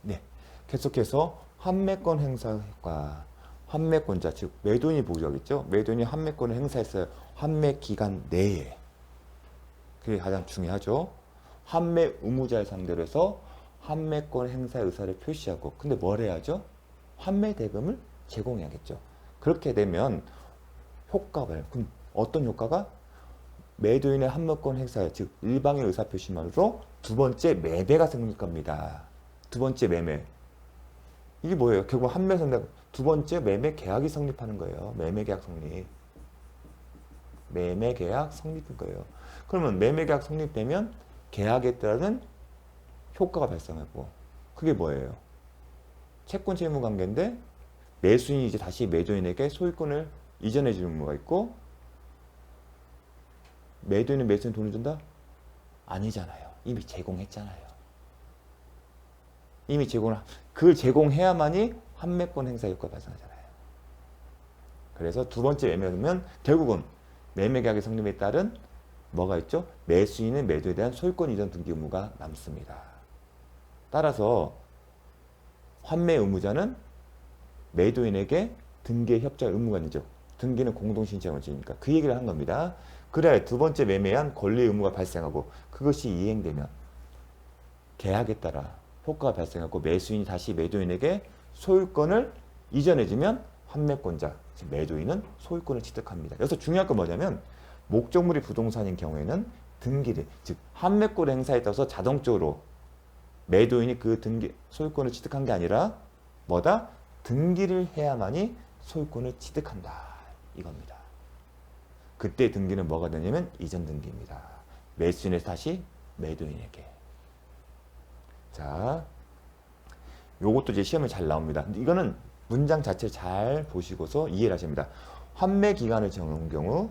네. 계속해서 환매권 행사 효과. 환매권자, 즉 매도인이 보유하겠죠. 매도인이 환매권을 행사했어요. 환매 기간 내에. 그게 가장 중요하죠. 환매 의무자를 상대로 해서 환매권 행사 의사를 표시하고, 근데 뭘 해야죠? 환매 대금을 제공해야겠죠. 그렇게 되면 효과가, 그럼 어떤 효과가? 매도인의 환매권 행사에, 즉 일방의 의사 표시만으로 두 번째 매매가 생길 겁니다. 두 번째 매매. 이게 뭐예요? 결국 환매 상대 두 번째 매매 계약이 성립하는 거예요. 매매 계약 성립. 매매 계약 성립인 거예요. 그러면 매매 계약 성립되면 계약에 따른 효과가 발생하고, 그게 뭐예요? 채권 채무 관계인데 매수인이 이제 다시 매도인에게 소유권을 이전해 주는 의무가 있고, 매도인은 매수인 돈을 준다? 아니잖아요. 이미 제공했잖아요. 이미 그걸 제공해야만이 환매권 행사 효과가 발생하잖아요. 그래서 두 번째 매매가 되면 결국은 매매 계약의 성립에 따른 뭐가 있죠? 매수인은 매도에 대한 소유권 이전 등기 의무가 남습니다. 따라서 환매 의무자는 매도인에게 등기 협조 의무가 있죠. 등기는 공동신청을 지니까 그 얘기를 한 겁니다. 그래 두 번째 매매에 한 권리 의무가 발생하고, 그것이 이행되면 계약에 따라 효과가 발생하고 매수인이 다시 매도인에게 소유권을 이전해주면 환매권자, 즉 매도인은 소유권을 취득합니다. 여기서 중요한 건 뭐냐면 목적물이 부동산인 경우에는 등기를, 즉 환매권 행사에 따라서 자동적으로 매도인이 그 등기 소유권을 취득한 게 아니라 뭐다? 등기를 해야만이 소유권을 취득한다 이겁니다. 그때 등기는 뭐가 되냐면 이전 등기입니다. 매수인에서 다시 매도인에게. 자, 요것도 이제 시험에 잘 나옵니다. 근데 이거는 문장 자체를 잘 보시고서 이해를 하셔야 합니다. 환매 기간을 정한 경우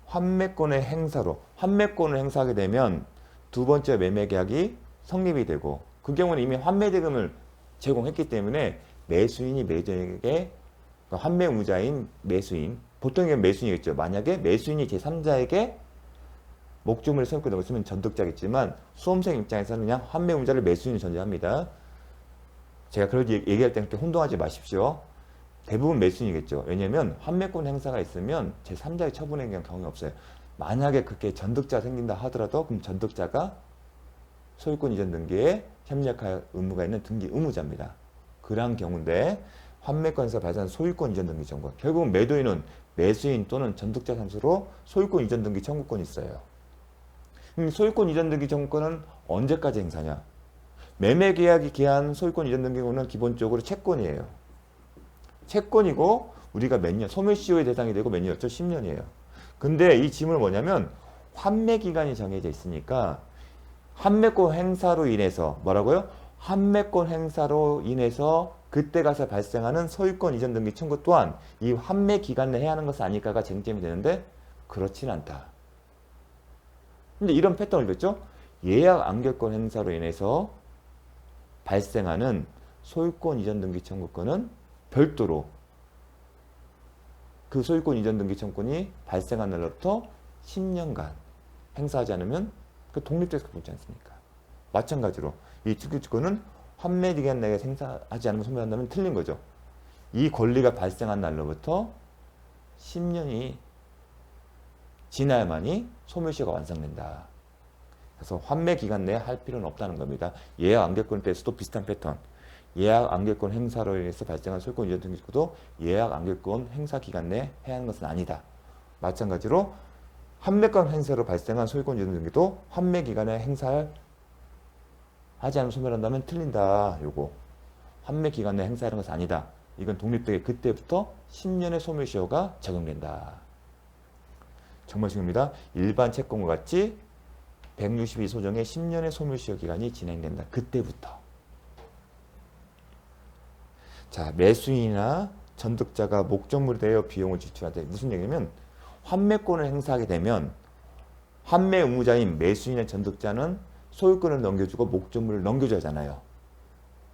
환매권의 행사로, 환매권을 행사하게 되면 두 번째 매매 계약이 성립이 되고, 그 경우는 이미 환매 대금을 제공했기 때문에 매수인이 매도인에게, 그러니까 환매 의무자인 매수인, 보통 이게 매수인이겠죠. 만약에 매수인이 제3자에게 목조물을 소유권을 쓰면 전득자겠지만 수험생 입장에서는 그냥 환매 의무자를 매수인을 전제합니다. 제가 그렇게 얘기할 때 그렇게 혼동하지 마십시오. 대부분 매수인이겠죠. 왜냐하면 환매권 행사가 있으면 제3자의 처분에 대한 경우가 없어요. 만약에 그렇게 전득자가 생긴다 하더라도 그럼 전득자가 소유권 이전 등기에 협력할 의무가 있는 등기 의무자입니다. 그러한 경우인데 환매권에서 발생한 소유권 이전 등기 청구, 결국은 매도인은 매수인 또는 전득자 상수로 소유권 이전 등기 청구권이 있어요. 소유권 이전 등기 청구권은 언제까지 행사냐? 매매 계약이 기한 소유권 이전 등기권은 기본적으로 채권이에요. 채권이고 우리가 몇 년, 소멸시효의 대상이 되고 몇 년이었죠? 10년이에요. 근데 이 질문은 뭐냐면 환매 기간이 정해져 있으니까 환매권 행사로 인해서 뭐라고요? 환매권 행사로 인해서 그때 가서 발생하는 소유권 이전 등기 청구 또한 이 환매 기간 내에 해야 하는 것은 아닐까가 쟁점이 되는데 그렇진 않다. 근데 이런 패턴을 줬죠? 예약 안결권 행사로 인해서 발생하는 소유권 이전 등기 청구권은 별도로 그 소유권 이전 등기 청구권이 발생한 날로부터 10년간 행사하지 않으면 그 독립돼서 붙지 않습니까? 마찬가지로 이 특許증권은 환매 기간 내에 행사하지 않으면 소멸한다면 틀린 거죠. 이 권리가 발생한 날로부터 10년이 지나야만이 소멸시효가 완성된다. 그래서 환매 기간 내에 할 필요는 없다는 겁니다. 예약 안결권 때에서도 비슷한 패턴. 예약 안결권 행사로 인해서 발생한 소유권 이전 등기 청구도 예약 안결권 행사 기간 내에 해야 하는 것은 아니다. 마찬가지로 환매권 행사로 발생한 소유권 이전 등기도 환매 기간에 행사할 하지 않으면 소멸한다면 틀린다. 요거 환매 기간 내에 행사하는 것은 아니다. 이건 독립되게 그때부터 10년의 소멸시효가 적용된다. 정말 중요합니다. 일반 채권과 같이 162소정의 10년의 소멸시효 기간이 진행된다. 그때부터. 자, 매수인이나 전득자가 목적물에 대하여 비용을 지출할 때 무슨 얘기냐면 환매권을 행사하게 되면 환매 의무자인 매수인의 전득자는 소유권을 넘겨주고 목적물을 넘겨줘야 하잖아요.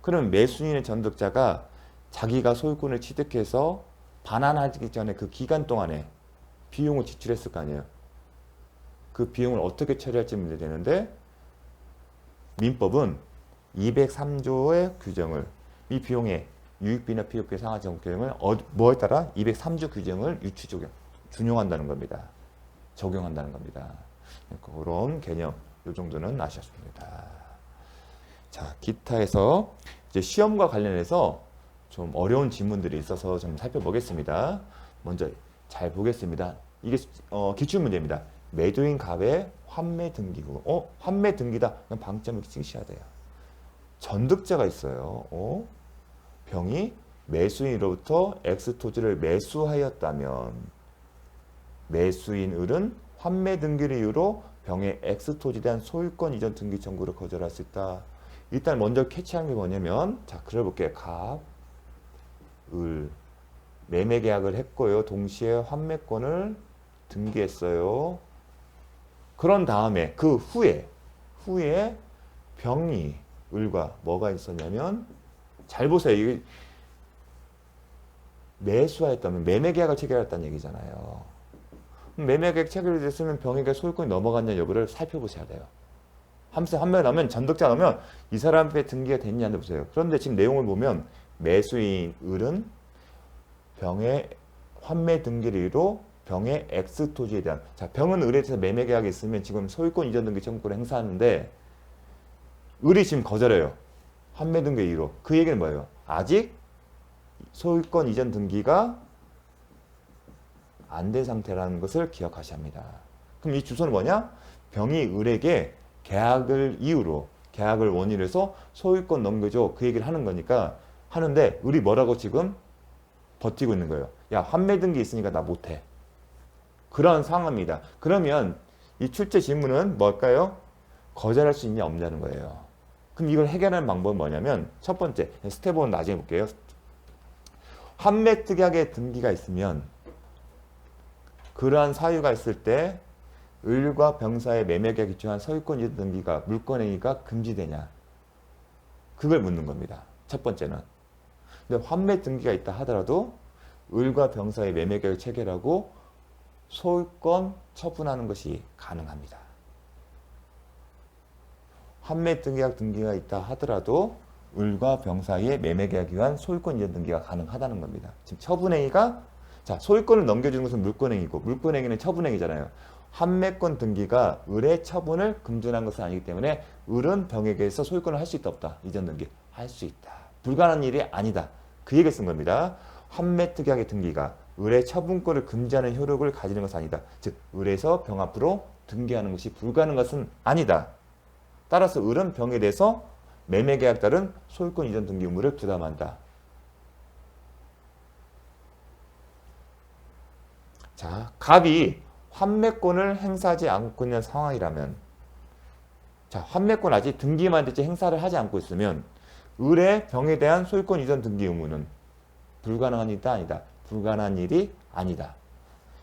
그럼 매수인의 전득자가 자기가 소유권을 취득해서 반환하기 전에 그 기간 동안에 비용을 지출했을 거 아니에요. 그 비용을 어떻게 처리할지 문제되는데 민법은 203조의 규정을 이 비용의 유익비나 피업비 상하 제공 규정을 뭐에 따라 203조 규정을 준용한다는 겁니다. 적용한다는 겁니다. 그런 개념 이 정도는 아셨습니다. 자, 기타에서 이제 시험과 관련해서 좀 어려운 질문들이 있어서 좀 살펴보겠습니다. 먼저 잘 보겠습니다. 이게 기출 문제입니다. 매도인 갑의 환매 등기고, 환매 등기다. 그럼 방점을 찍으셔야 돼요. 전득자가 있어요. 병이 매수인으로부터 X 토지를 매수하였다면 매수인 을은 환매 등기를 이유로 병의 X 토지에 대한 소유권 이전 등기 청구를 거절할 수 있다. 일단 먼저 캐치한 게 뭐냐면, 자, 그려볼게요. 갑, 을, 매매 계약을 했고요. 동시에 환매권을 등기했어요. 그런 다음에 그 후에 병이 을과 뭐가 있었냐면, 잘 보세요. 이게 매수하였다면 매매 계약을 체결했다는 얘기잖아요. 매매 계약 체결됐으면 병에게 소유권이 넘어갔냐 여부를 살펴보셔야 돼요. 환매 나면 전득자 나면 이 사람의 등기가 됐냐는 보세요. 그런데 지금 내용을 보면 매수인 을은 병의 환매 등기를 이유로 병의 X 토지에 대한, 자, 병은 을에 대해서 매매 계약이 있으면 지금 소유권 이전 등기 청구를 행사하는데 을이 지금 거절해요. 환매 등기 이유로. 그 얘기는 뭐예요? 아직 소유권 이전 등기가 안 된 상태라는 것을 기억하셔야 합니다. 그럼 이 주소는 뭐냐? 병이 을에게 계약을 이유로, 계약을 원인으로 해서 소유권 넘겨줘. 그 얘기를 하는 거니까 하는데 을이 뭐라고 지금 버티고 있는 거예요. 야, 환매 등기 있으니까 나 못해. 그런 상황입니다. 그러면 이 출제 질문은 뭘까요? 거절할 수 있냐 없냐는 거예요. 그럼 이걸 해결하는 방법은 뭐냐면, 첫 번째, 스텝 1 나중에 볼게요. 환매 특약의 등기가 있으면 그러한 사유가 있을 때 을과 병사의 매매 계약에 기초한 소유권 이전 등기가 물권행위가 금지되냐, 그걸 묻는 겁니다. 첫 번째는. 근데 환매 등기가 있다 하더라도 을과 병사의 매매 계약을 체결하고 소유권 처분하는 것이 가능합니다. 환매 등기가 있다 하더라도 을과 병사의 매매 계약에 의한 소유권 이전 등기가 가능하다는 겁니다. 지금 처분행위가, 자, 소유권을 넘겨주는 것은 물권행위고 물권행위는 처분행위잖아요. 환매권 등기가 을의 처분을 금준한 것은 아니기 때문에 을은 병에게서 소유권을 할 수 있다 없다? 이전 등기 할 수 있다. 불가능한 일이 아니다. 그 얘기를 쓴 겁니다. 환매 특약의 등기가 을의 처분권을 금지하는 효력을 가지는 것은 아니다. 즉 을에서 병 앞으로 등기하는 것이 불가능한 것은 아니다. 따라서 을은 병에 대해서 매매 계약 따른 소유권 이전 등기 의무를 부담한다. 자, 갑이 환매권을 행사하지 않고 있는 상황이라면, 자, 환매권 아직 등기만 됐지 행사를 하지 않고 있으면 을의 병에 대한 소유권 이전 등기 의무는 불가능한 일이다 아니다. 불가능한 일이 아니다.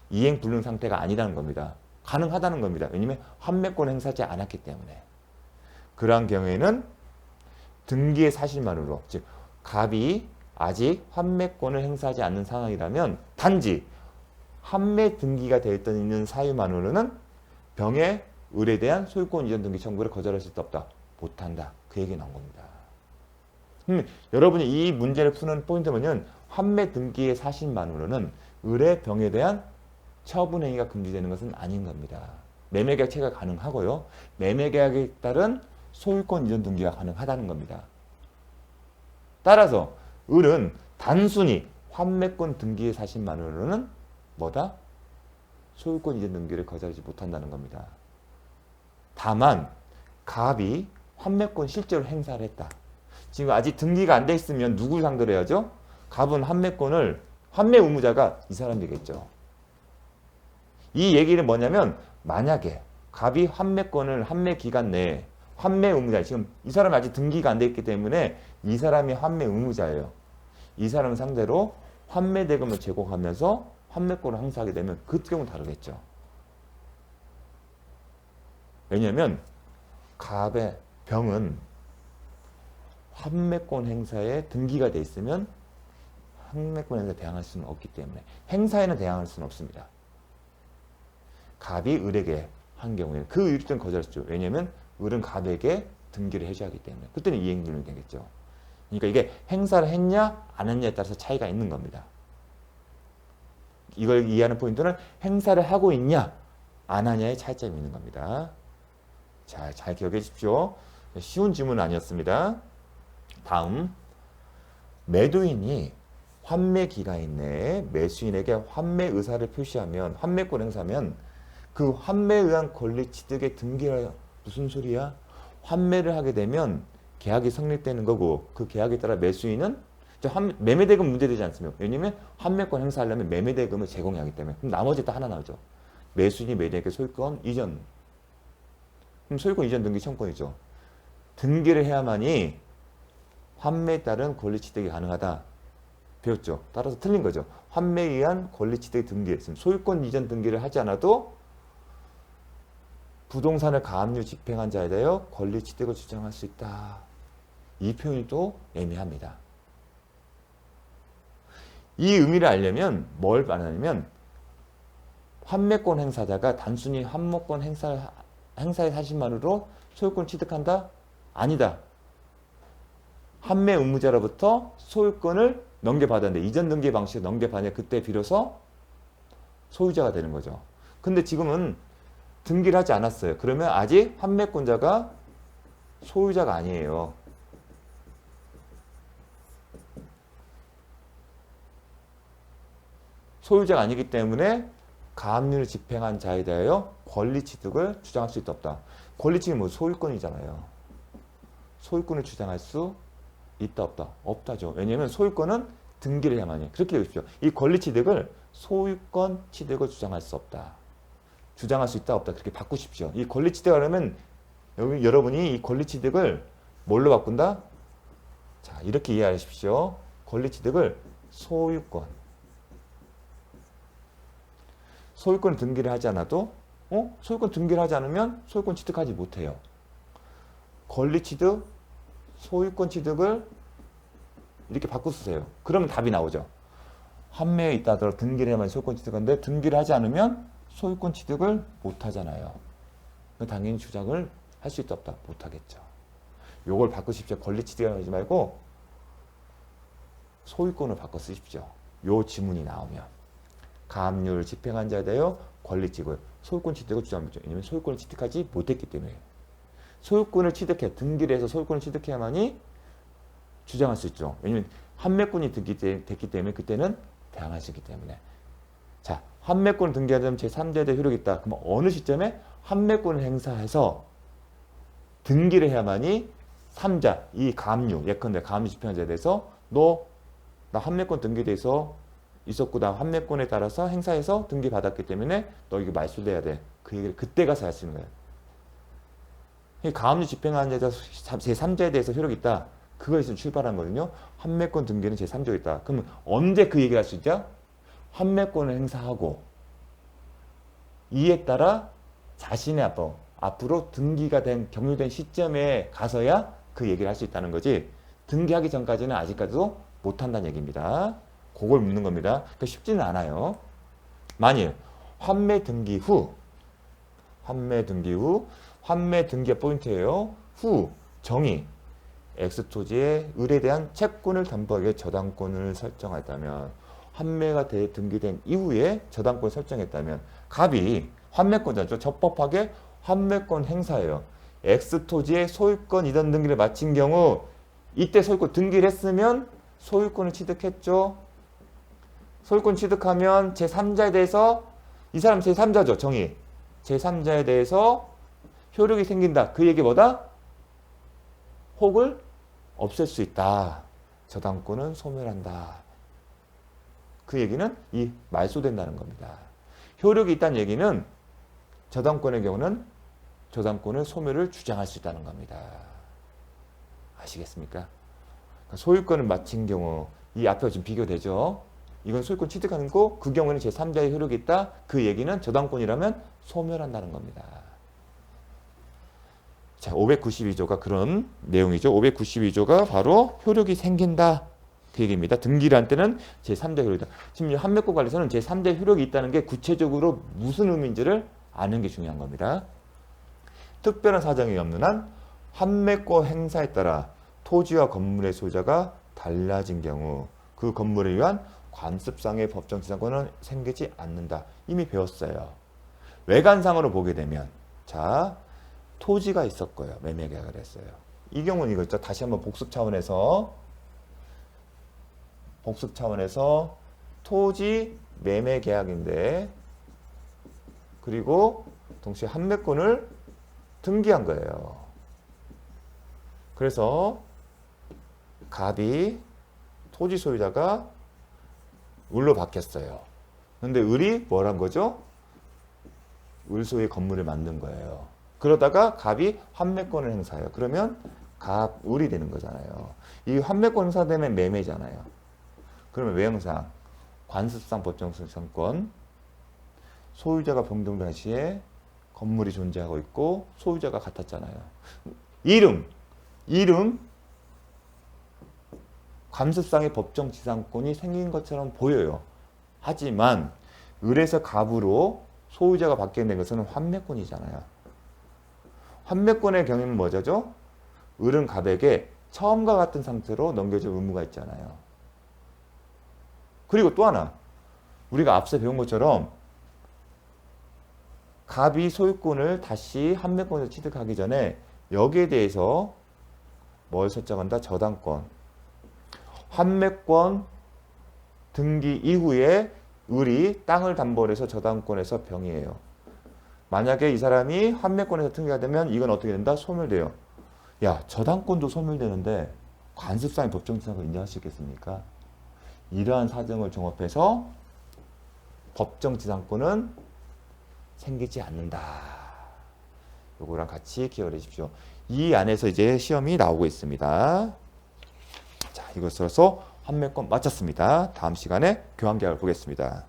이행 불능 상태가 아니라는 겁니다. 가능하다는 겁니다. 왜냐하면 환매권을 행사하지 않았기 때문에. 그러한 경우에는 등기의 사실만으로, 즉 갑이 아직 환매권을 행사하지 않는 상황이라면 단지 환매 등기가 되어 있는 사유만으로는 병의 을에 대한 소유권 이전 등기 청구를 거절할 수 없다. 못한다. 그 얘기 나온 겁니다. 여러분이 이 문제를 푸는 포인트는 환매 등기의 사실만으로는 을의 병에 대한 처분 행위가 금지되는 것은 아닌 겁니다. 매매계약 체결 가능하고요. 매매계약에 따른 소유권 이전 등기가 가능하다는 겁니다. 따라서 을은 단순히 환매권 등기의 사실만으로는 뭐다? 소유권 이전 등기를 거절하지 못한다는 겁니다. 다만 갑이 환매권 실제로 행사를 했다. 지금 아직 등기가 안 돼 있으면 누구를 상대로 해야죠? 갑은 환매권을, 환매 의무자가 이 사람이겠죠. 이 얘기는 뭐냐면, 만약에 갑이 환매권을 환매 기간 내에 환매 의무자, 지금 이 사람이 아직 등기가 안 돼 있기 때문에 이 사람이 환매 의무자예요. 이 사람 상대로 환매 대금을 제공하면서 환매권을 행사하게 되면 그 경우는 다르겠죠. 왜냐하면 갑의 병은 환매권 행사에 등기가 돼 있으면 환매권 행사에 대항할 수는 없기 때문에, 행사에는 대항할 수는 없습니다. 갑이 을에게 한 경우에는 그 일정 거절했죠. 왜냐하면 을은 갑에게 등기를 해줘야 하기 때문에 그때는 이행률이 되겠죠. 그러니까 이게 행사를 했냐 안 했냐에 따라서 차이가 있는 겁니다. 이걸 이해하는 포인트는 행사를 하고 있냐 안 하냐의 차이점이 있는 겁니다. 자, 잘 기억해 주십시오. 쉬운 질문은 아니었습니다. 다음, 매도인이 환매 기간 내에 매수인에게 환매 의사를 표시하면 환매권 행사면 그 환매에 의한 권리 취득의 등기가 무슨 소리야? 환매를 하게 되면 계약이 성립되는 거고 그 계약에 따라 매수인은 매매대금 문제되지 않습니까? 왜냐면 환매권 행사하려면 매매대금을 제공해야 하기 때문에 그럼 나머지 다 하나 나오죠. 매수인이 매도인에게 소유권 이전, 그럼 소유권 이전 등기 청구권이죠. 등기를 해야만이 환매에 따른 권리 취득이 가능하다. 배웠죠? 따라서 틀린 거죠. 환매에 의한 권리 취득 등기, 소유권 이전 등기를 하지 않아도 부동산을 가압류 집행한 자에 대하여 권리 취득을 주장할 수 있다. 이 표현이 또 애매합니다. 이 의미를 알려면 뭘 말하냐면 환매권 행사자가 단순히 환매권 행사의 사실만으로 소유권을 취득한다? 아니다. 환매 의무자로부터 소유권을 넘겨받았는데 이전 등기 방식으로 넘겨받냐 그때 비로소 소유자가 되는 거죠. 근데 지금은 등기를 하지 않았어요. 그러면 아직 환매권자가 소유자가 아니에요. 소유자가 아니기 때문에 가압류를 집행한 자에 대하여 권리 취득을 주장할 수 있다 없다. 권리 취득은 뭐 소유권이잖아요. 소유권을 주장할 수 있다 없다? 없다죠. 왜냐하면 소유권은 등기를 해야만 해요. 그렇게 해주십시오. 이 권리 취득을 소유권 취득을 주장할 수 없다. 주장할 수 있다 없다 그렇게 바꾸십시오. 이 권리 취득을 하려면 여러분이 이 권리 취득을 뭘로 바꾼다? 자, 이렇게 이해하십시오. 권리 취득을 소유권. 소유권 등기를 하지 않아도 소유권 등기를 하지 않으면 소유권 취득하지 못해요. 권리 취득, 소유권 취득을 이렇게 바꿔 쓰세요. 그러면 답이 나오죠. 환매에 있다 하더라도 등기를 해야만 소유권 취득하는데 등기를 하지 않으면 소유권 취득을 못 하잖아요. 당연히 주장을 할 수 있다 없다? 못 하겠죠. 요걸 바꾸십시오. 권리 취득을 하지 말고 소유권을 바꿔 쓰십시오. 요 지문이 나오면 가압류를 집행한 자에 대하여 권리 취득을 소유권 취득을 주장하죠. 왜냐하면 소유권을 취득하지 못했기 때문에 소유권을 취득해 등기를 해서 소유권을 취득해야만이 주장할 수 있죠. 왜냐하면 환매권이 됐기 때문에 그때는 대항할 수 있기 때문에. 자, 환매권을 등기하자면 제3자에 대해 효력이 있다. 그럼 어느 시점에 환매권을 행사해서 등기를 해야만이 3자, 이 가압류, 예컨대 가압류 집행한 자에 대해서 나 환매권 등기에 대해서 있었고 나 환매권에 따라서 행사해서 등기 받았기 때문에 너 이거 말소돼야 돼. 그 얘기를 그때 가서 할 수 있는 거예요. 가압류 집행한 자에 대해서 제3자에 대해서 효력이 있다. 그거에서 출발한 거거든요. 환매권 등기는 제3자에 있다. 그러면 언제 그 얘기를 할 수 있죠? 환매권을 행사하고 이에 따라 자신의 앞으로 등기가 경료된 시점에 가서야 그 얘기를 할 수 있다는 거지 등기하기 전까지는 아직까지도 못한다는 얘기입니다. 그걸 묻는 겁니다. 그러니까 쉽지는 않아요. 만일 환매 등기 후 환매 등기의 포인트예요. 후 정의 X토지의 을에 대한 채권을 담보하기 위해 저당권을 설정했다면 환매가 등기된 이후에 저당권을 설정했다면 갑이 환매권자죠. 적법하게 환매권 행사예요. X토지의 소유권 이전 등기를 마친 경우 이때 소유권 등기를 했으면 소유권을 취득했죠. 소유권 취득하면 제3자에 대해서 이 사람 제3자죠. 정의. 제3자에 대해서 효력이 생긴다. 그 얘기 뭐다? 혹을 없앨 수 있다. 저당권은 소멸한다. 그 얘기는 이 말소된다는 겁니다. 효력이 있다는 얘기는 저당권의 경우는 저당권을 소멸을 주장할 수 있다는 겁니다. 아시겠습니까? 소유권을 마친 경우 이 앞에 지금 비교되죠. 이건 소유권 취득하는 거, 그 경우에는 제3자의 효력이 있다. 그 얘기는 저당권이라면 소멸한다는 겁니다. 자, 592조가 그런 내용이죠. 592조가 바로 효력이 생긴다. 그 얘기입니다. 등기를 한 때는 제3자 효력이다. 지금 환매권 관리에서는 제3자 효력이 있다는 게 구체적으로 무슨 의미인지를 아는 게 중요한 겁니다. 특별한 사정이 없는 한 환매권 행사에 따라 토지와 건물의 소유자가 달라진 경우 그 건물에 의한 관습상의 법정 지상권은 생기지 않는다. 이미 배웠어요. 외관상으로 보게 되면 자 토지가 있었고요. 매매 계약을 했어요. 이 경우는 이거 있죠. 다시 한번 복습 차원에서 토지 매매 계약인데 그리고 동시에 환매권을 등기한 거예요. 그래서 갑이 토지 소유자가 을로 바뀌었어요. 근데 을이 뭘 한 거죠? 을소의 건물을 만든 거예요. 그러다가 갑이 환매권을 행사해요. 그러면 갑, 을이 되는 거잖아요. 이 환매권 행사되면 매매잖아요. 그러면 외형상, 관습상 법정지상권, 소유자가 변경된 시에 건물이 존재하고 있고 소유자가 같았잖아요. 이름 관습상의 법정지상권이 생긴 것처럼 보여요. 하지만 을에서 갑으로 소유자가 바뀌는 것은 환매권이잖아요. 환매권의 경우는 뭐죠? 을은 갑에게 처음과 같은 상태로 넘겨줄 의무가 있잖아요. 그리고 또 하나 우리가 앞서 배운 것처럼 갑이 소유권을 다시 환매권에서 취득하기 전에 여기에 대해서 뭘 설정한다? 저당권. 환매권 등기 이후에 을이 땅을 담보로 해서 저당권에서 병이에요. 만약에 이 사람이 환매권에서 등기가 되면 이건 어떻게 된다? 소멸돼요. 야, 저당권도 소멸되는데 관습상의 법정지상권 인정할 수 있겠습니까? 이러한 사정을 종합해서 법정지상권은 생기지 않는다. 요거랑 같이 기억을 해주십시오. 이 안에서 이제 시험이 나오고 있습니다. 자, 이것으로서 환매권 마쳤습니다. 다음 시간에 교환계약을 보겠습니다.